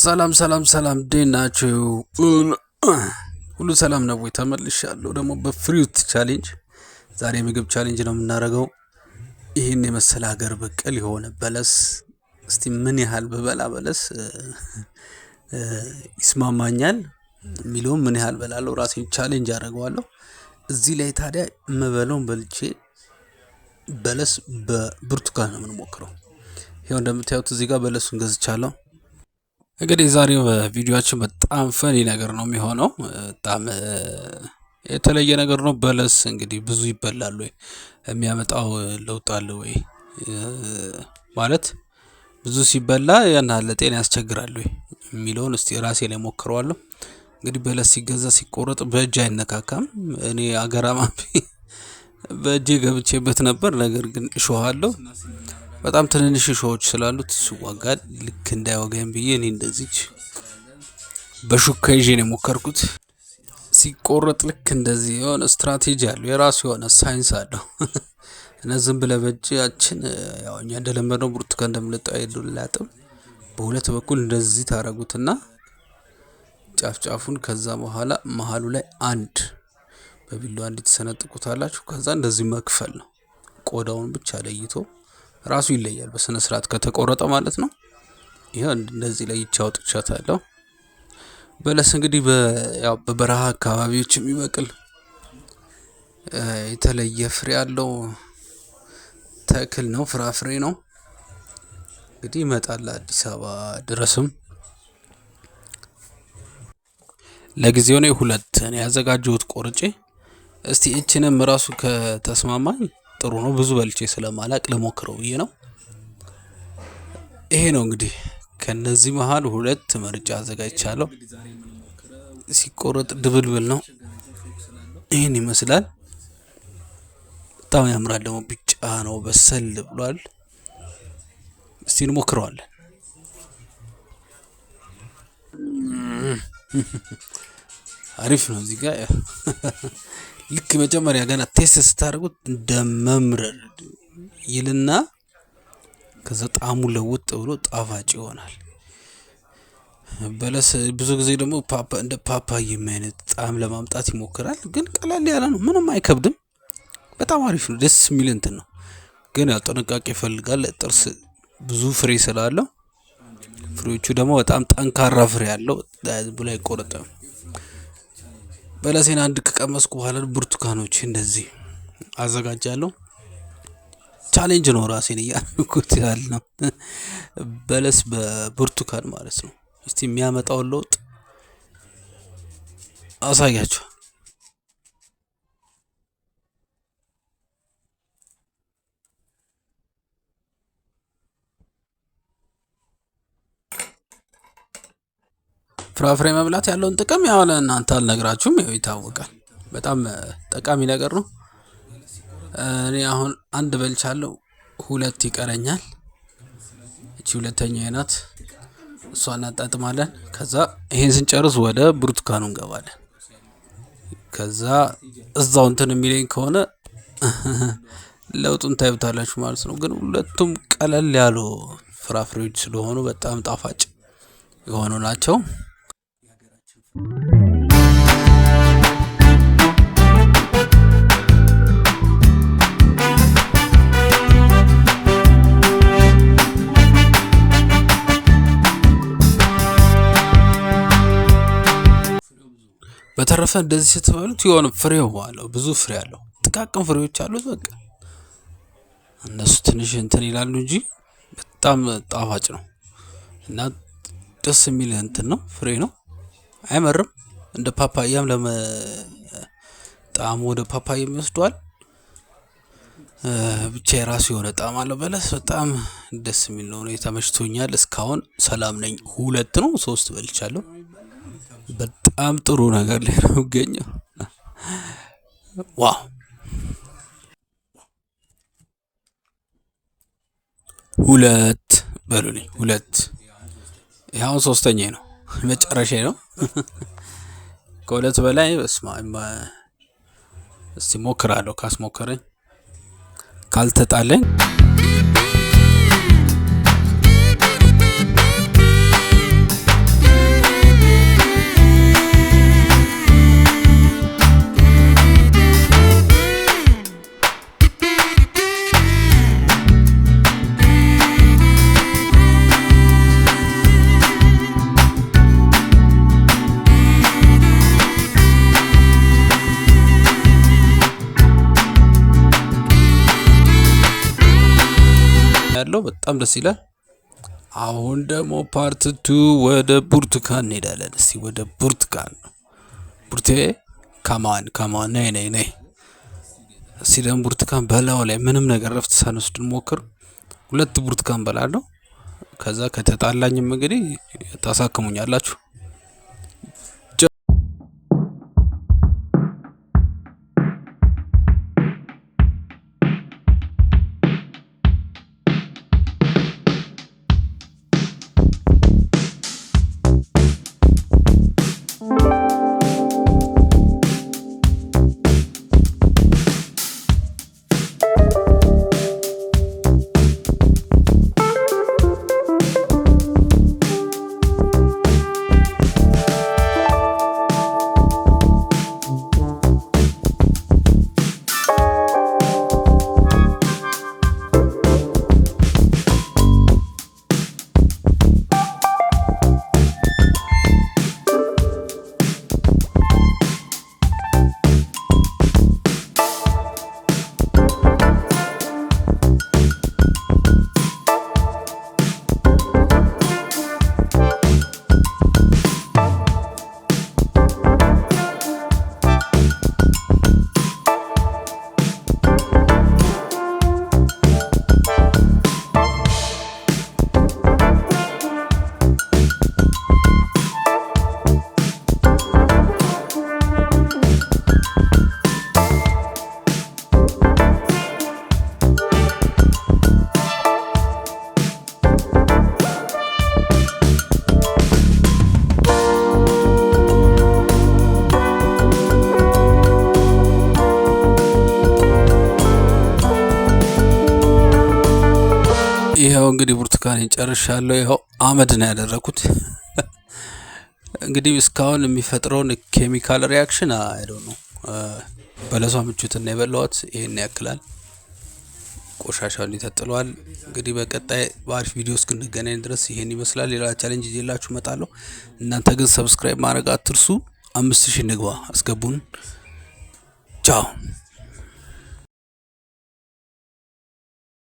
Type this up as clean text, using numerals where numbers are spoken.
ሰላም ሰላም ሰላም ዴናችሁ ሁሉ ሰላም ነው ወይ? ተመልሻለሁ ደግሞ በፍሩት ቻሌንጅ። ዛሬ ምግብ ቻሌንጅ ነው የምናደርገው። ይሄን የመሰለ ሀገር በቀል የሆነ በለስ እስቲ ምን ያህል በበላ በለስ ይስማማኛል የሚለውን ምን ያህል በላለው ራሴን ቻሌንጅ አደርገዋለሁ። እዚህ ላይ ታዲያ የምበለውን በልቼ በለስ በብርቱካን ነው የምንሞክረው። ይሄው እንደምታዩት እዚህ ጋር በለሱን ገዝቻለሁ። እንግዲህ ዛሬው ቪዲዮአችን በጣም ፈኒ ነገር ነው የሚሆነው። በጣም የተለየ ነገር ነው። በለስ እንግዲህ ብዙ ይበላል ወይ የሚያመጣው ለውጥ አለ ወይ ማለት ብዙ ሲበላ ያን አለ ጤና ያስቸግራል ወይ የሚለውን እስቲ ራሴ ላይ ሞክረዋለሁ። እንግዲህ በለስ ሲገዛ ሲቆረጥ በእጅ አይነካካም። እኔ አገራማቢ በእጄ ገብቼበት ነበር። ነገር ግን እሾህ አለው በጣም ትንንሽ እሾሆች ስላሉት ሲዋጋል ልክ እንዳይወጋኝ ብዬ እኔ እንደዚች በሹካ ይዤ ነው የሞከርኩት። ሲቆረጥ ልክ እንደዚህ የሆነ ስትራቴጂ አለው፣ የራሱ የሆነ ሳይንስ አለው። እና ዝም ብለህ በእጃችን ያው እኛ እንደለመደው ብርቱካን እንደምንጠጣው አይደለም። በሁለት በኩል እንደዚህ ታረጉትና ጫፍ ጫፉን ከዛ በኋላ መሃሉ ላይ አንድ በቢላዋ እንድትሰነጥቁታላችሁ። ከዛ እንደዚህ መክፈል ነው። ቆዳውን ብቻ ለይቶ ራሱ ይለያል በስነ ስርዓት ከተቆረጠ ማለት ነው። ይሄ እንደዚህ ላይ አውጥቻታለሁ። በለስ እንግዲህ በበረሃ አካባቢዎች የሚበቅል የተለየ ፍሬ ያለው ተክል ነው፣ ፍራፍሬ ነው። እንግዲህ ይመጣል አዲስ አበባ ድረስም። ለጊዜው ነው ሁለት ነው ያዘጋጀሁት ቆርጬ። እስቲ እቺንም ራሱ ከተስማማኝ ጥሩ ነው። ብዙ በልቼ ስለማላቅ ለሞክረው ብዬ ነው። ይሄ ነው እንግዲህ ከነዚህ መሃል ሁለት መርጫ አዘጋጅቻለሁ። ሲቆረጥ ድብልብል ነው። ይሄን ይመስላል። በጣም ያምራል። ደግሞ ቢጫ ነው፣ በሰል ብሏል። እስቲ እንሞክረዋለን። አሪፍ ነው። እዚህ ጋር ልክ መጀመሪያ ገና ቴስት ስታደርጉት እንደመምረር ይልና ከዛ ጣዕሙ ለውጥ ብሎ ጣፋጭ ይሆናል። በለስ ብዙ ጊዜ ደግሞ እንደ ፓፓዬ አይነት ጣዕም ለማምጣት ይሞክራል። ግን ቀላል ያለ ነው፣ ምንም አይከብድም። በጣም አሪፍ ነው፣ ደስ የሚል እንትን ነው። ግን ያው ጥንቃቄ ይፈልጋል። ጥርስ ብዙ ፍሬ ስላለው ፍሬዎቹ ደግሞ በጣም ጠንካራ ፍሬ ያለው ብሎ አይቆረጥም። በለሴን አንድ ከቀመስኩ በኋላ ብርቱካኖች እንደዚህ አዘጋጃለሁ። ቻሌንጅ ነው፣ ራሴን እያልኩት ያለው በለስ በብርቱካን ማለት ነው። እስቲ የሚያመጣውን ለውጥ አሳያችሁ። ፍራፍሬ መብላት ያለውን ጥቅም ያው ለእናንተ አልነግራችሁም፣ ያው ይታወቃል። በጣም ጠቃሚ ነገር ነው። እኔ አሁን አንድ በልቻለሁ፣ ሁለት ይቀረኛል። እቺ ሁለተኛዬ ናት። እሷን እናጣጥማለን። ከዛ ይሄን ስንጨርስ ወደ ብርቱካኑ እንገባለን። ከዛ እዛው እንትን የሚለኝ ከሆነ ለውጡን ታዩታላችሁ ማለት ነው። ግን ሁለቱም ቀለል ያሉ ፍራፍሬዎች ስለሆኑ በጣም ጣፋጭ የሆኑ ናቸው። በተረፈ እንደዚህ ስትበሉት የሆነ ፍሬው አለው፣ ብዙ ፍሬ አለው፣ ጥቃቅን ፍሬዎች አሉት። በቃ እነሱ ትንሽ እንትን ይላሉ እንጂ በጣም ጣፋጭ ነው እና ደስ የሚል እንትን ነው፣ ፍሬ ነው። አይመርም። እንደ ፓፓያም ጣዕሙ ወደ ፓፓያም ይወስደዋል። ብቻ የራሱ የሆነ ጣዕም አለው። በለስ በጣም ደስ የሚል ነው። ተመችቶኛል። እስካሁን ሰላም ነኝ። ሁለት ነው 3 በልቻለሁ። በጣም ጥሩ ነገር ላይ ነው የሚገኘው። ዋው! ሁለት በሉልኝ። ሁለት ያው ሶስተኛዬ ነው፣ መጨረሻዬ ነው። ከሁለት በላይ በስማም። እስቲ ሞክራለሁ፣ ካስሞከረኝ ካልተጣለኝ በጣም ደስ ይላል። አሁን ደግሞ ፓርት 2 ወደ ብርቱካን እንሄዳለን። እስቲ ወደ ብርቱካን ቡርቴ ካማን ነይ። እስቲ ደግሞ ብርቱካን በላው ላይ ምንም ነገር ረፍት ሳንወስድ እንሞክር። 2 ብርቱካን በላለሁ። ከዛ ከተጣላኝም እንግዲህ ታሳክሙኛላችሁ። ይኸው እንግዲህ ብርቱካኔን ጨርሻለሁ። ይኸው አመድ ነው ያደረኩት። እንግዲህ እስካሁን የሚፈጥረውን ኬሚካል ሪያክሽን አይዶን ነው። በለሷ ምቹትና የበላዋት ይሄን ያክላል። ቆሻሻውን ይተጥለዋል። እንግዲህ በቀጣይ በአሪፍ ቪዲዮ እስክንገናኝ ድረስ ይሄን ይመስላል። ሌላ ቻሌንጅ ይዤላችሁ እመጣለሁ። እናንተ ግን ሰብስክራይብ ማድረግ አትርሱ። 5000 ንግባ አስገቡን። ቻው